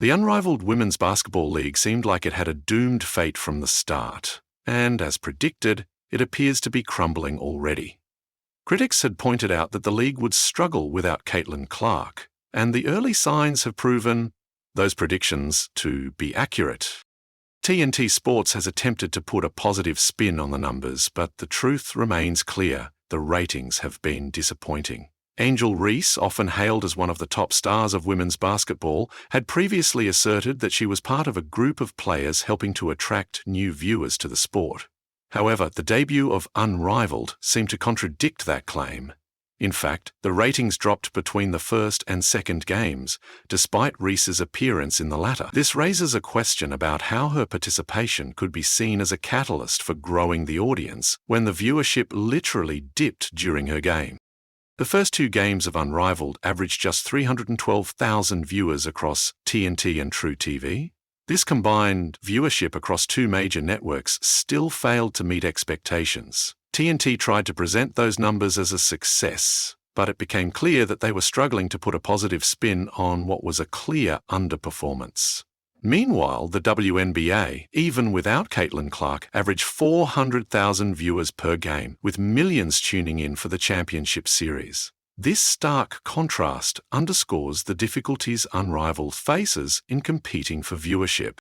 The Unrivaled Women's Basketball League seemed like it had a doomed fate from the start, and as predicted, it appears to be crumbling already. Critics had pointed out that the league would struggle without Caitlyn Clark, and the early signs have proven those predictions to be accurate. TNT Sports has attempted to put a positive spin on the numbers, but the truth remains clear: the ratings have been disappointing. Angel Reese, often hailed as one of the top stars of women's basketball, had previously asserted that she was part of a group of players helping to attract new viewers to the sport. However, the debut of Unrivaled seemed to contradict that claim. In fact, the ratings dropped between the first and second games, despite Reese's appearance in the latter. This raises a question about how her participation could be seen as a catalyst for growing the audience when the viewership literally dipped during her game. The first 2 games of Unrivaled averaged just 312,000 viewers across TNT and True TV. This combined viewership across 2 major networks still failed to meet expectations. TNT tried to present those numbers as a success, but it became clear that they were struggling to put a positive spin on what was a clear underperformance. Meanwhile, the WNBA, even without Caitlyn Clark, averaged 400,000 viewers per game, with millions tuning in for the championship series. This stark contrast underscores the difficulties Unrivaled faces in competing for viewership.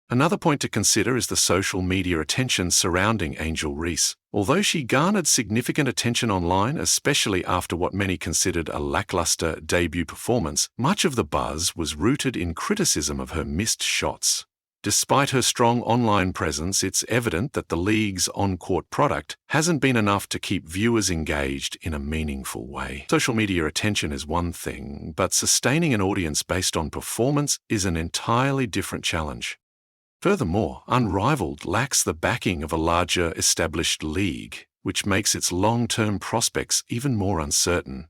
Another point to consider is the social media attention surrounding Angel Reese. Although she garnered significant attention online, especially after what many considered a lackluster debut performance, much of the buzz was rooted in criticism of her missed shots. Despite her strong online presence, it's evident that the league's on-court product hasn't been enough to keep viewers engaged in a meaningful way. Social media attention is one thing, but sustaining an audience based on performance is an entirely different challenge. Furthermore, Unrivaled lacks the backing of a larger established league, which makes its long-term prospects even more uncertain.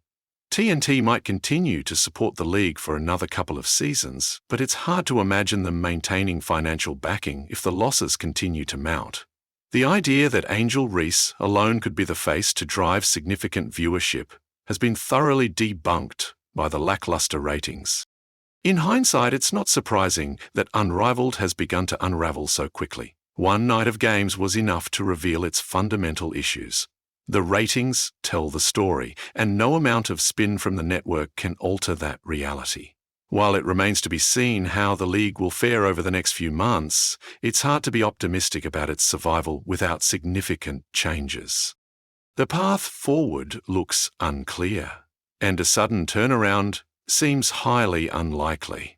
TNT might continue to support the league for another couple of seasons, but it's hard to imagine them maintaining financial backing if the losses continue to mount. The idea that Angel Reese alone could be the face to drive significant viewership has been thoroughly debunked by the lackluster ratings. In hindsight, it's not surprising that Unrivaled has begun to unravel so quickly. One night of games was enough to reveal its fundamental issues. The ratings tell the story, and no amount of spin from the network can alter that reality. While it remains to be seen how the league will fare over the next few months, it's hard to be optimistic about its survival without significant changes. The path forward looks unclear, and a sudden turnaround seems highly unlikely.